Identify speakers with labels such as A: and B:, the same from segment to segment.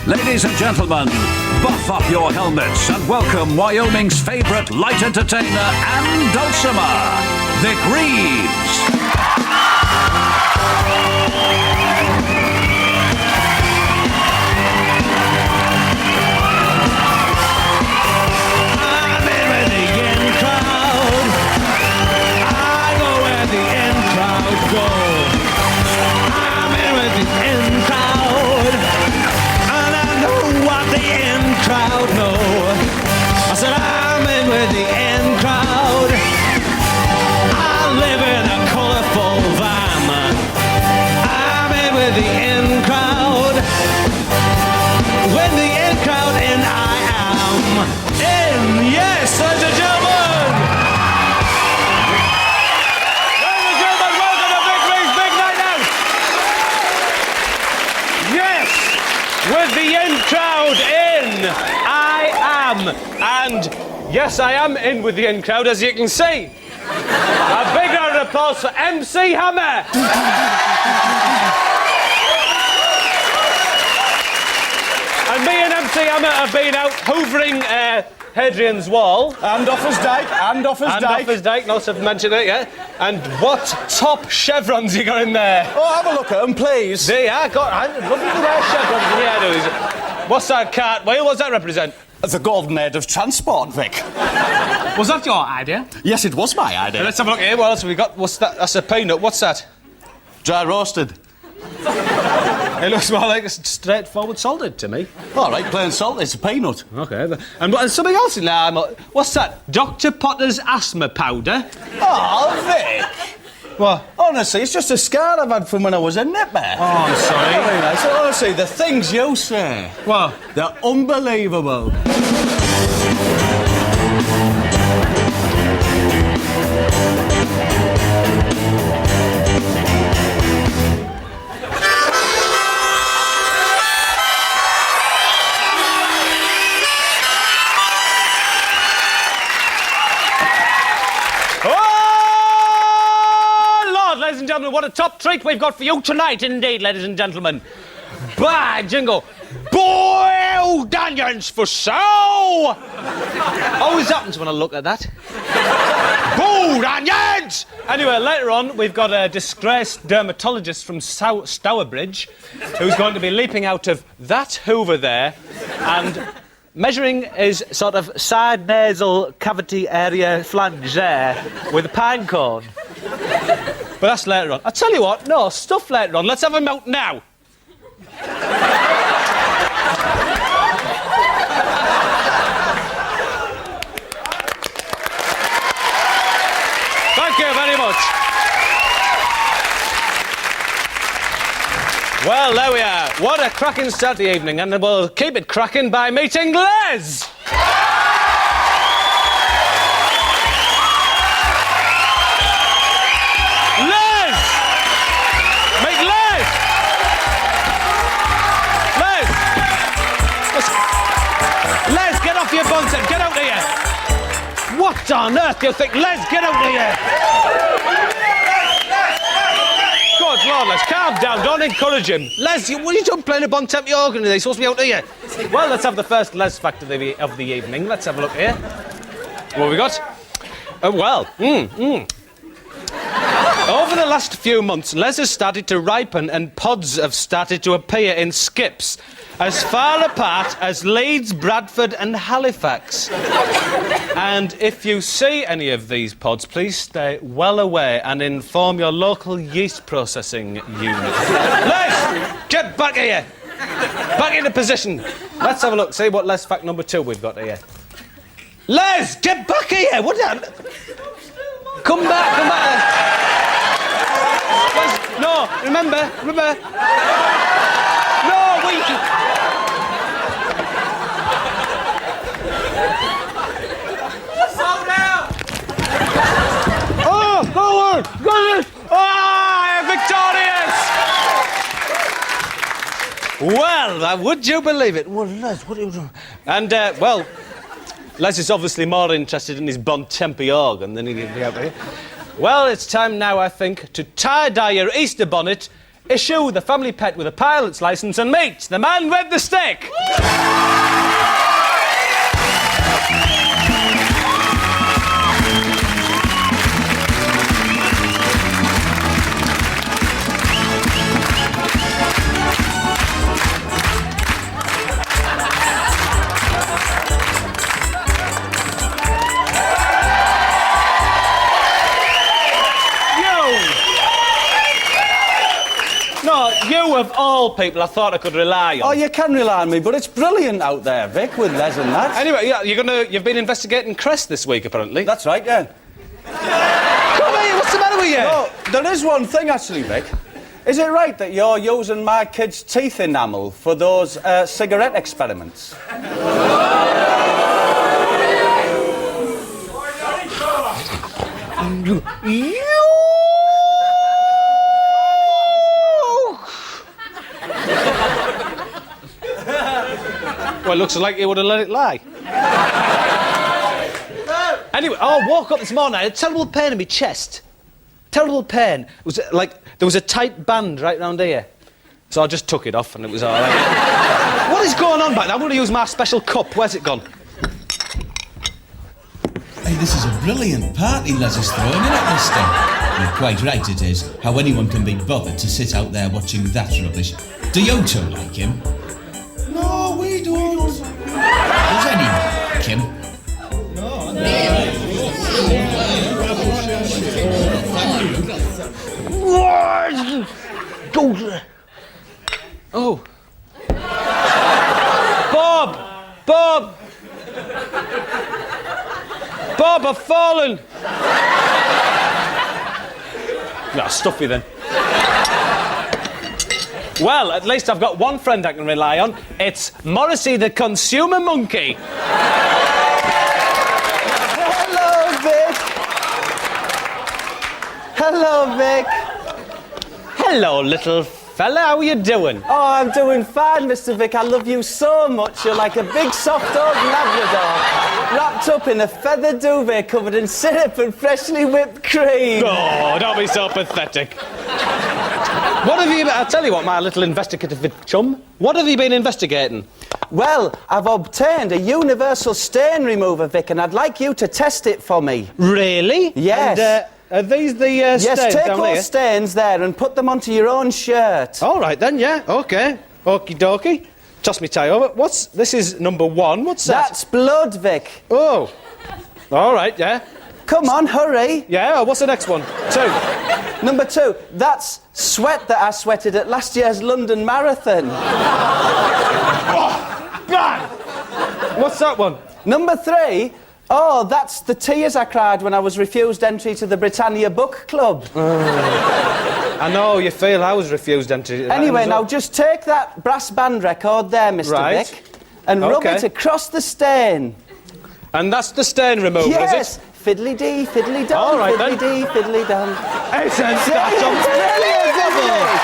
A: Ladies and gentlemen, buff up your helmets and welcome Wyoming's favourite light entertainer and dulcimer, Vic Reeves.
B: With the in crowd in, I am. And yes, I am in with the in crowd, as you can see. A big round of applause for MC Hammer. And me and MC Hammer have been out hoovering Hadrian's Wall.
C: And Offa's Dyke, and Offa's Dyke.
B: Not to mention it, yeah. And what top chevrons you got in there?
C: Oh, have a look at them, please.
B: There you are. I'd love you to wear chevrons. Yeah, what's that cartwheel? What's that represent?
C: The golden age of transport, Vic.
B: Was that your idea?
C: Yes, it was my idea.
B: Let's have a look here. What else have we got? What's that? That's a peanut. What's that?
C: Dry roasted.
B: It looks more like a straightforward salted to me.
C: All right, plain salt, it's a peanut.
B: OK. And there's something else in there. What's that? Dr. Potter's asthma powder.
C: Oh, Vic.
B: What?
C: Honestly, it's just a scar I've had from when I was a nipper.
B: Oh, I'm sorry.
C: Very nice. Honestly, the things you say...
B: What?
C: They're unbelievable.
B: Ladies and gentlemen, what a top treat we've got for you tonight, indeed, ladies and gentlemen. By jingle, boiled onions for show! Always happens when I look at that. Boiled onions! Anyway, later on, we've got a disgraced dermatologist from Stourbridge who's going to be leaping out of that hoover there and measuring his sort of side nasal cavity area flange there with a pine cone. But that's later on. I tell you what, no, stuff later on. Let's have him out now. Thank you very much. Well, there we are. What a cracking start to the evening, and we'll keep it cracking by meeting Les. Les, get off your bonset. Get out of here. What on earth do you think? Les, get out of here. Good Lord, Les, calm down. Don't encourage him. Les, what are you doing playing a bon-tempi organ? They're supposed to be out here. Well, let's have the first Les fact of the evening. Let's have a look here. What have we got? Over the last few months, Les has started to ripen and pods have started to appear in skips as far apart as Leeds, Bradford and Halifax. And if you see any of these pods, please stay well away and inform your local yeast processing unit. Les, get back here. Back into position. Let's have a look, see what Les fact number 2 we've got here. Les, get back here. What the... Come back. Les, no, remember. No, we... Goodness! Victorious! Well, would you believe it? Well, Les, what are you doing? And, Les is obviously more interested in his bon-tempi organ than he can be out here. Well, it's time now, I think, to tie-dye your Easter bonnet issue the family pet with a pilot's licence and meet the man with the stick. No, you of all people I thought I could rely on.
C: Oh, you can rely on me, but it's brilliant out there, Vic, with Les and that.
B: Anyway, yeah, you've been investigating Crest this week, apparently.
C: That's right, yeah.
B: Come here, what's the matter with you?
C: No, there is one thing, actually, Vic. Is it right that you're using my kids' teeth enamel for those cigarette experiments?
B: Well, it looks like you would have let it lie. Anyway, I woke up this morning, I had a terrible pain in my chest. Terrible pain. It was like there was a tight band right round here. So I just took it off and it was all right. What is going on back there? I'm going to use my special cup. Where's it gone?
D: Hey, this is a brilliant party Les is throwing, isn't it, mister? You're quite right it is. How anyone can be bothered to sit out there watching that rubbish. Do you two like him? No, we don't. Does anyone like him?
B: Oh. Bob! Bob! Bob, I've fallen! No, stuff you then. Well, at least I've got one friend I can rely on. It's Morrissey the Consumer Monkey.
C: Hello, Vic. Hello, Vic.
B: Hello, little fella. How are you doing?
C: Oh, I'm doing fine, Mr. Vic. I love you so much. You're like a big soft old Labrador, wrapped up in a feather duvet covered in syrup and freshly whipped cream.
B: Oh, don't be so pathetic. What have you... I'll tell you what, my little investigative chum. What have you been investigating?
C: Well, I've obtained a universal stain remover, Vic, and I'd like you to test it for me.
B: Really?
C: Yes.
B: And, are these the
C: Yes,
B: stains
C: take
B: down
C: those
B: here?
C: stains there and put them onto your own shirt.
B: All right then, yeah, OK. Okie dokie. Toss me tie over. This is number 1. What's that?
C: That's blood, Vic.
B: Oh. All right, yeah.
C: Come on, hurry.
B: Yeah, what's the next one? 2.
C: Number 2, that's sweat that I sweated at last year's London Marathon.
B: What's that one?
C: Number 3, oh, that's the tears I cried when I was refused entry to the Britannia Book Club.
B: I know you feel I was refused entry.
C: Anyway, now just take that brass band record there, Mr.
B: Right.
C: Vic, and rub
B: Okay.
C: it across the stain.
B: And that's the stain remover,
C: Yes,
B: is it?
C: fiddly-dee, fiddly-dum,
B: All right, then.
C: fiddly-dee, fiddly-dum.
B: Excellent.
C: Yeah, it's brilliant, isn't it?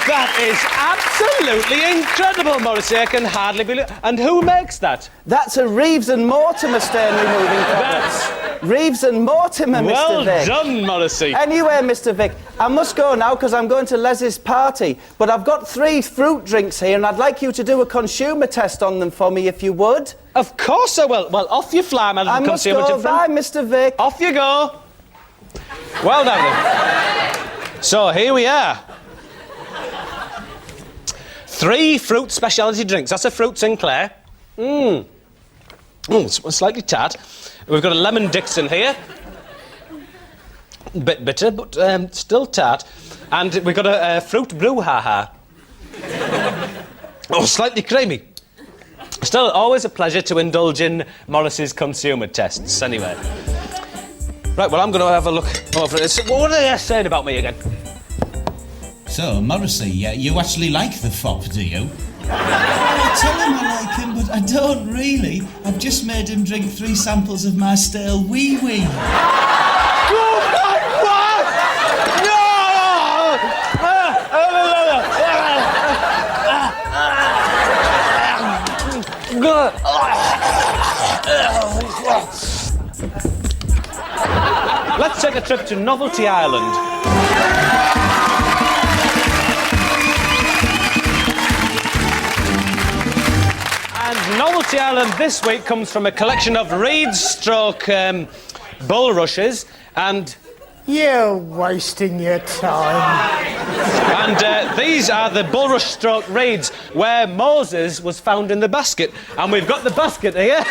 B: That is absolutely incredible, Morrissey. I can hardly believe it. And who makes that?
C: That's a Reeves and Mortimer stain removing product. Reeves and Mortimer,
B: Well
C: Mr. Vic.
B: done, Morrissey.
C: Anyway, Mr. Vic, I must go now because I'm going to Les's party. But I've got 3 fruit drinks here and I'd like you to do a consumer test on them for me if you would.
B: Of course I will. Well, off you fly, my
C: I
B: little
C: must
B: consumer
C: go. Bye,
B: friend.
C: Mr. Vic.
B: Off you go. Well done, then. So, here we are. 3 fruit speciality drinks. That's a fruit Sinclair. It's slightly tart. We've got a lemon Dixon here. Bit bitter, but still tart. And we've got a fruit brouhaha. Oh, slightly creamy. Still, always a pleasure to indulge in Morris's consumer tests, anyway. Right, well, I'm going to have a look over it. What are they saying about me again?
D: So, Morrissey, you actually like the fop, do you? I tell him I like him, but I don't really. I've just made him drink 3 samples of my stale wee-wee.
B: Oh, my God! No! Let's take a trip to Novelty Island. And Novelty Island this week comes from a collection of reeds stroke bulrushes and...
E: You're wasting your time.
B: And these are the bulrush stroke reeds where Moses was found in the basket. And we've got the basket here.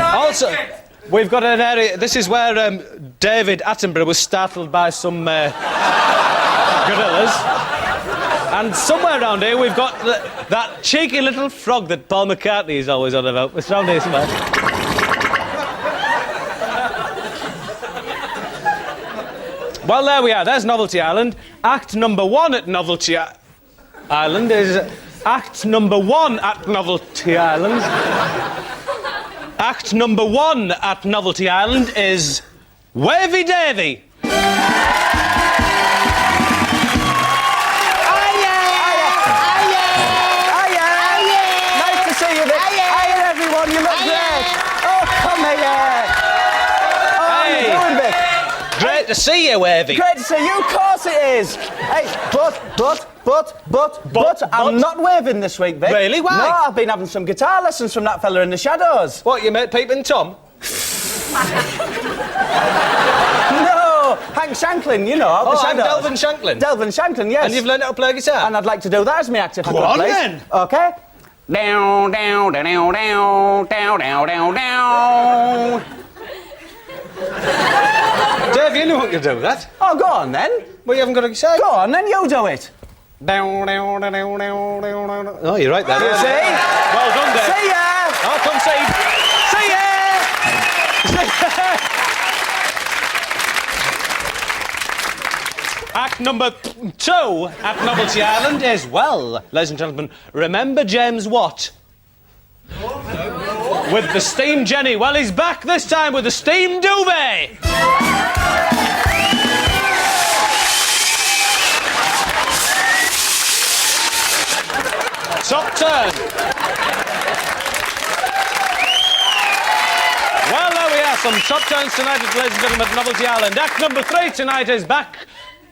B: Also, we've got an area... This is where David Attenborough was startled by some gorillas. And somewhere around here we've got that cheeky little frog that Paul McCartney is always on about. It's around here somewhere. Well, there we are. There's Novelty Island. Act number 1 at Novelty Island is... Act number 1 at Novelty Island... Act number 1 at Novelty Island is... Wavy Davy.
C: You look great. Oh, come here. Oh, how you doing, Vic?
B: Great to see you, Wavy.
C: Great to see you. Of course it is. Hey, but I'm not waving this week, Vic.
B: Really? Why?
C: No, I've been having some guitar lessons from that fella in the shadows.
B: What, you mate Peeping Tom?
C: No, Hank Shanklin, you know, out the
B: I'm
C: shadows.
B: Delvin Shanklin.
C: Delvin Shanklin, yes.
B: And you've learned how to play guitar?
C: And I'd like to do that as my act if I
B: Go
C: could,
B: on,
C: please.
B: then.
C: OK. Down, down, down, down, down, down, down, down.
B: Dave, you know what you do that.
C: Oh, go on, then.
B: Well, you haven't got a guitar.
C: Go on, then, you do it.
B: Down, down, down, down, down, down. Oh, you're right there.
C: You see?
B: Well done, Dave.
C: See ya!
B: I'll come see. See ya! Act number 2 at Novelty Island is, well, ladies and gentlemen, remember James Watt? With the steam Jenny. Well, he's back this time with the steam duvet. Top turn. Well, there we are, some top turns tonight, ladies and gentlemen, at Novelty Island. Act number 3 tonight is back.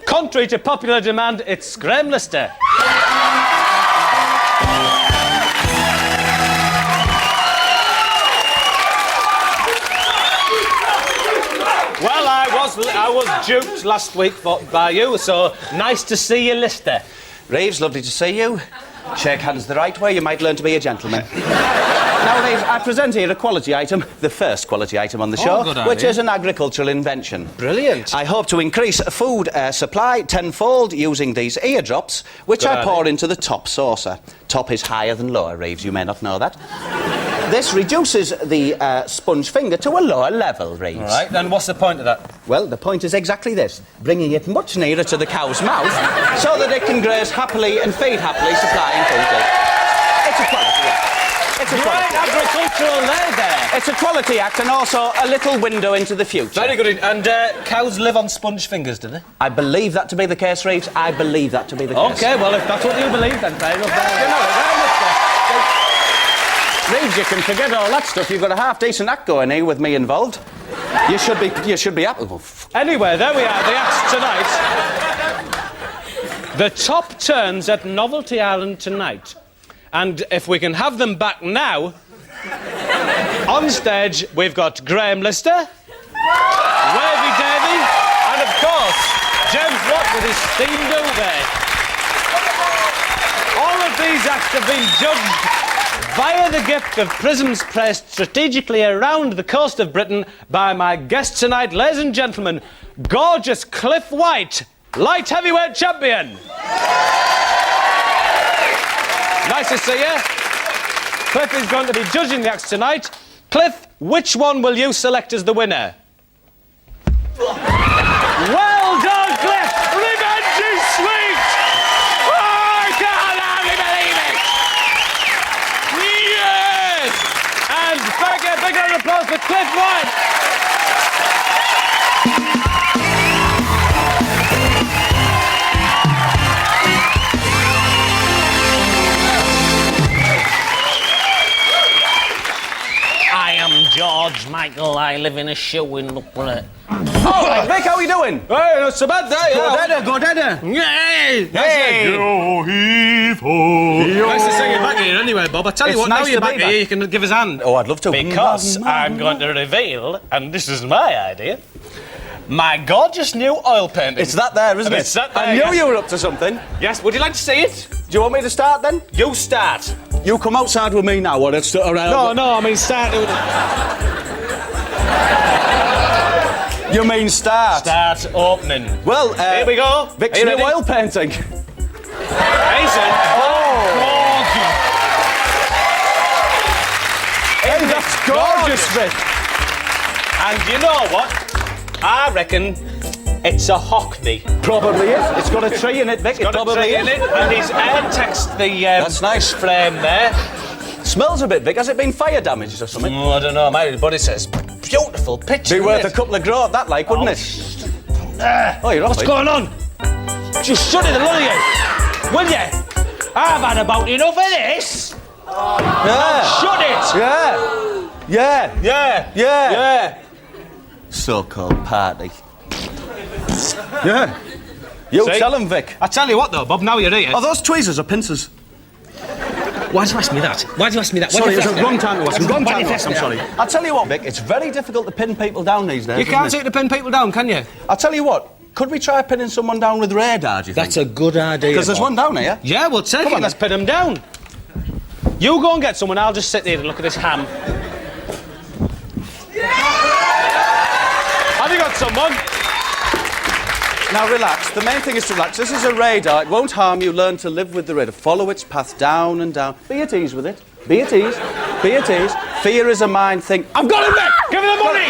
B: Contrary to popular demand, it's Graham Lister. Well, I was duped last week by you, so nice to see you, Lister.
C: Reeves, lovely to see you. Shake hands the right way, you might learn to be a gentleman. Now, Reeves, I present here a quality item, the first quality item on the show, which is an agricultural invention.
B: Brilliant.
C: I hope to increase food supply tenfold using these eardrops, which I pour into the top saucer. Top is higher than lower, Reeves, you may not know that. This reduces the sponge finger to a lower level, Reeves.
B: All right, then what's the point of that?
C: Well, the point is exactly this, bringing it much nearer to the cow's mouth so that it can graze happily and feed happily, supplying food. It's a quality act. It's a quality act.
B: Agricultural there.
C: It's a quality act and also a little window into the future.
B: Very good. And cows live on sponge fingers, do they?
C: I believe that to be the case, Reeves. I believe that to be the case.
B: OK, well, if that's what you believe, then fair enough.
C: Reeves, you can forget all that stuff. You've got a half-decent act going here with me involved. You should be happy.
B: Anyway, there we are, the acts tonight. The top turns at Novelty Island tonight. And if we can have them back now, on stage we've got Graham Lister, Wavy Davy, and of course, James Watt with his steam duvet. All of these acts have been judged via the gift of prisms pressed strategically around the coast of Britain by my guest tonight, ladies and gentlemen, gorgeous Cliff White, light heavyweight champion. Nice to see you. Cliff is going to be judging the acts tonight. Cliff, which one will you select as the winner? Well done, Cliff! Revenge is sweet! Oh, I can't hardly believe it! Yes! And big round of applause for Cliff White! I
F: am George Michael. I live in a show in Loughborough.
C: Oh, Vic, how are you doing?
B: Hey, not so bad there, yeah.
C: Go Dada.
B: Yay!
C: Hey!
B: Nice to see you back here anyway, Bob. I tell you
C: It's
B: what,
C: nice
B: now
C: to
B: you're
C: be
B: back
C: back.
B: here, you can give us a hand.
C: Oh, I'd love to.
F: Because I'm going to reveal, and this is my idea, my gorgeous new oil painting.
C: It's that there, isn't it?
B: It's that there,
C: I knew
B: yes.
C: you were up to something.
B: Yes, would you like to see it?
C: Do you want me to start then?
B: You start.
C: You come outside with me now, or it's around.
B: No, I mean start.
C: You mean start?
B: Start opening.
C: Well,
B: Here we go.
C: Vic's
B: Are you
C: new
B: ready?
C: oil painting.
B: Hazen. Gorgeous.
C: Hey, that's gorgeous, Vic.
B: And you know what? I reckon it's a hockney.
C: Probably is. It's got a tree in it, Vic. It
B: Got a
C: probably
B: tree
C: is.
B: in it, and his air text the
C: That's nice.
B: frame there.
C: Smells a bit, Vic. Has it been fire damaged or something?
B: Oh, I don't know, mate, but it says beautiful picture.
C: Be worth a
B: isn't it?
C: couple of groat, that like, wouldn't it? Oh, you're off.
B: What's going on? Just shut it, the lot of you. Will you? I've had about enough of this.
C: Yeah.
B: Shut it.
C: Yeah. Yeah.
B: Yeah.
C: Yeah.
B: Yeah.
C: So-called party. Yeah. You
B: See?
C: tell him, Vic.
B: I tell you what, though, Bob. Now you're here.
C: Are those tweezers or pincers?
B: Why do you ask me that? Why do you ask me that?
C: Sorry, it's a wrong time to ask. Wrong
B: Why
C: time
B: do
C: to
B: you
C: ask.
B: ask
C: I'm
B: me
C: sorry. I'll tell you what, Vic. It's very difficult to pin people down these days.
B: You can't
C: isn't
B: take the pin people down, can you?
C: it? I'll tell you what. Could we try pinning someone down with radar? Do you think?
B: That's a good idea.
C: Because there's
B: Bob.
C: one down here.
B: Yeah, we'll take
C: Come
B: it.
C: on,
B: Let's pin him down. You go and get someone. I'll just sit here and look at this ham. Have you got someone?
C: Now relax. The main thing is to relax. This is a radar. It won't harm you. Learn to live with the radar. Follow its path down and down. Be at ease with it. Be at ease. Be at ease. Fear is a mind thing.
B: I've got him, Vic! Give me the money!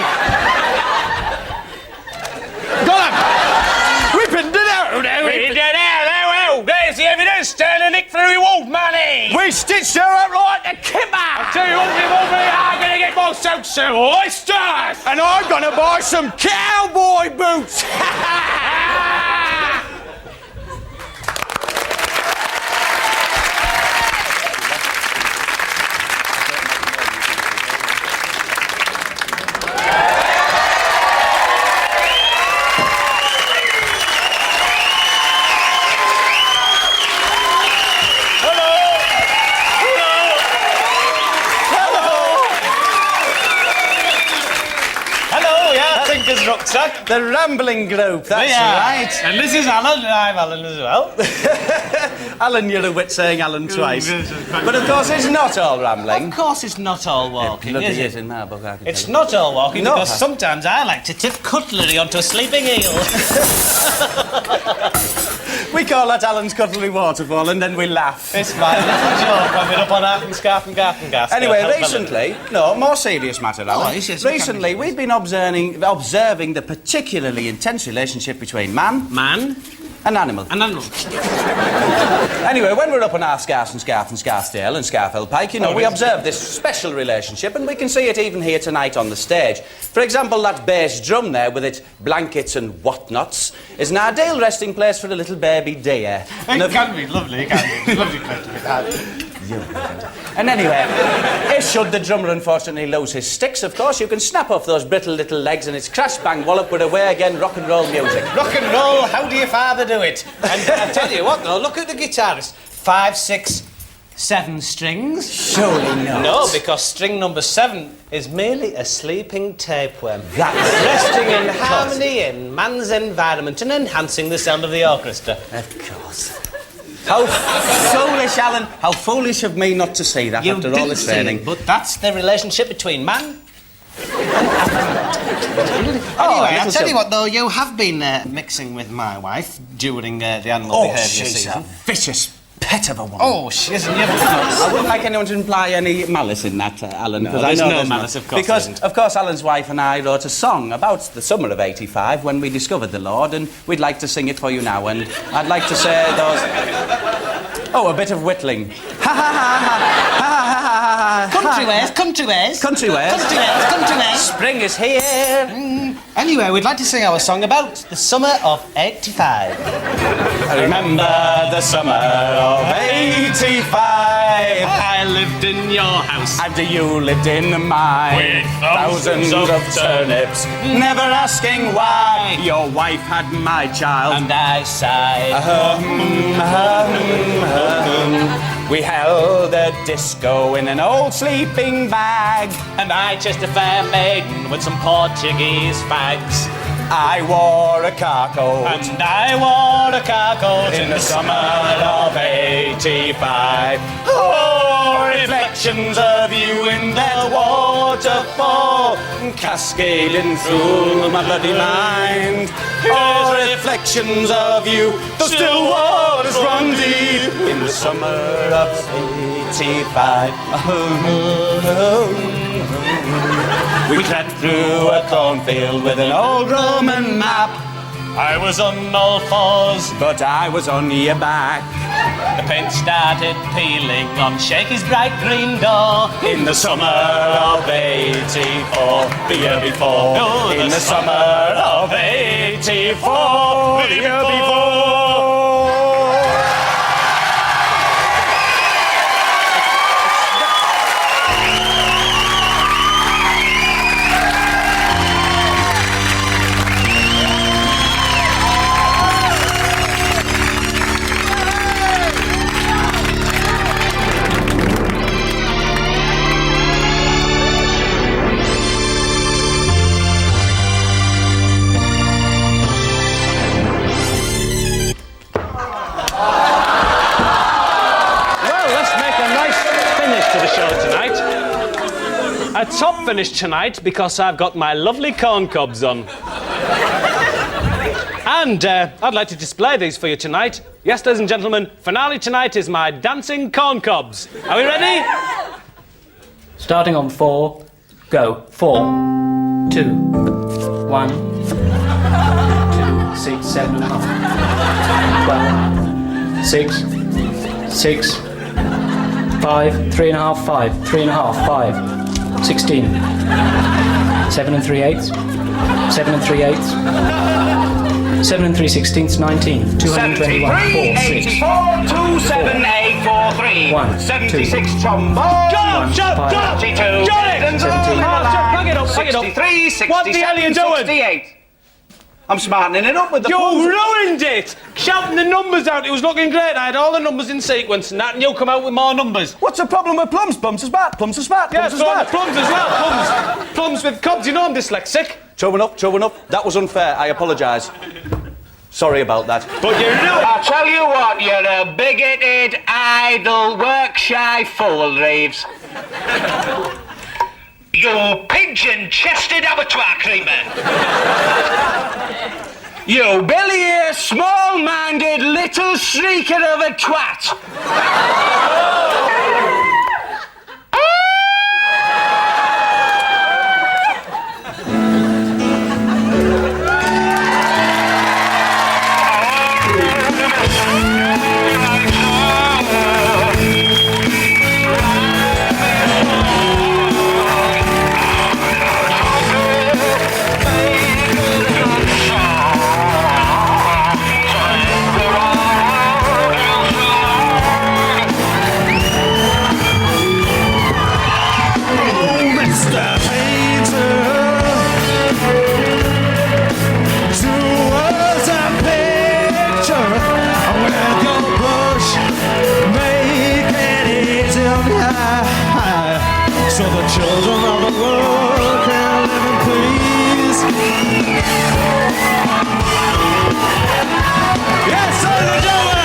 B: Got him! We pinned it out! We pinned it out! There's the evidence! Sterling Nick through wolf money!
C: We stitched her up like a kipper!
B: I tell you what, we won't be gonna get more soaks and oysters!
C: And I'm gonna buy some cowboy boots!
B: Hello, yeah, Tinker's Rucksack.
C: The Rambling Group, that's
B: Yeah.
C: right.
B: And this is Alan, and I'm Alan as well.
C: Alan, you're a wit saying Alan twice. But of course, it's not all rambling.
B: Of course it's not all walking,
C: Bloody
B: is
C: is
B: it?
C: in my book, I can
B: It's
C: tell
B: not all walking
C: No.
B: because sometimes I like to tip cutlery onto a sleeping eel.
C: you. We call that Alan's Cutlery Waterfall and then we laugh.
B: It's my little joke when we're up on Ark and Scarf and Garth and Gas.
C: Anyway, recently, no, more serious matter, Alan.
B: yes, yes,
C: Recently, we've been observing the particularly intense relationship between man
B: Man
C: and animal.
B: and animal.
C: Anyway, when we're up on our Scarf and Scarsdale and Scarfell Pike, you know, we observe this special relationship, and we can see it even here tonight on the stage. For example, that bass drum there with its blankets and whatnots is an ideal resting place for a little baby deer. And
B: It can be lovely, it can be. It's lovely place to be had.
C: And anyway, if should the drummer unfortunately lose his sticks, of course, you can snap off those brittle little legs and it's crash bang wallop with away again rock and roll music.
B: Rock and roll, how do your father do it? And I tell you what, though, look at the guitarist. 5, 6, 7 strings.
C: Surely not.
B: No, because string number 7 is merely a sleeping tapeworm.
C: That's
B: Resting in harmony in man's environment and enhancing the sound of the orchestra.
C: Of course. How foolish, Alan. How foolish of me not to see that after all this training.
B: But that's the relationship between man. Anyway, I'll
C: little
B: tell you
C: silk.
B: what, though, you have been mixing with my wife during the animal
C: Oh,
B: behaviour
C: she's
B: season.
C: a vicious pet of a woman.
B: Oh, she isn't. You
C: I wouldn't like anyone to imply any malice in that, Alan.
B: No,
C: because
B: there's
C: I know
B: no
C: there's
B: malice,
C: not.
B: of course
C: Because,
B: there isn't.
C: of course, Alan's wife and I wrote a song about the summer of '85 when we discovered the Lord, and we'd like to sing it for you now. And I'd like to say those. Oh, a bit of whittling. Ha ha ha ha ha ha ha ha.
B: Country ways, country ways.
C: Country ways.
B: Country ways, country ways. spring is here. Anyway, we'd like to sing our song about the summer of 85.
C: I remember the summer of 85.
B: I lived in your house.
C: And you lived in mine.
B: With
C: thousands of turnips. Never asking why. Your wife had my child.
B: And I sighed.
C: We held a disco in an old sleeping bag.
B: And I chased a fair maiden with some Portuguese fags.
C: I wore a car coat.
B: And I wore a car coat
C: In the summer of 85. Oh, reflections of you in that waterfall, cascading through my bloody mind. Oh, reflections of you, the still waters run deep in the summer of 85. We crept through a cornfield with an old Roman map.
B: I was on all fours,
C: but I was on your back.
B: the paint started peeling on Shakey's bright green door.
C: In the summer of 84, the year before.
B: Oh,
C: in the summer of 84, the year before.
B: A top finish tonight because I've got my lovely corn cobs on. And I'd like to display these for you tonight. Yes, ladies and gentlemen, finale tonight is my dancing corn cobs. Are we ready?
G: Starting on 4, go. 4, 2, 1, 2, 6, 7, 12, 6, 6, 5, 3.5, 5, 3.5, 5. 16, 7 and 3/8, 7 and 3/8, 7 and 3/16, 19, 221, 4, 6,
C: 2, 7, 8, 4, 3,
G: 1,
C: 76 trombone.
B: Go! Shut up!
C: 32,
B: Johnny!
G: 17,
B: Back it up, back it up.
C: 63, 67,
B: What the hell are you doing?
C: 68. I'm smartening it up with the
B: You
C: puns.
B: ruined it! Shouting the numbers out, it was looking great. I had all the numbers in sequence and that, and you come out with more numbers.
C: What's the problem with plums? Plums are smart. Plums are smart.
B: Yeah,
C: Plums are
B: so
C: smart.
B: plums as well, plums. Plums with cobs, you know I'm dyslexic.
C: True enough, true enough. That was unfair. I apologise. Sorry about that.
B: But you ruined
H: I'll tell you what, you're a bigoted, idle, work-shy fool, Reeves. You pigeon-chested abattoir creamer. You bilious, small-minded little shrieker of a twat.
I: So the children of the world can live in peace. Yes, ladies and gentlemen.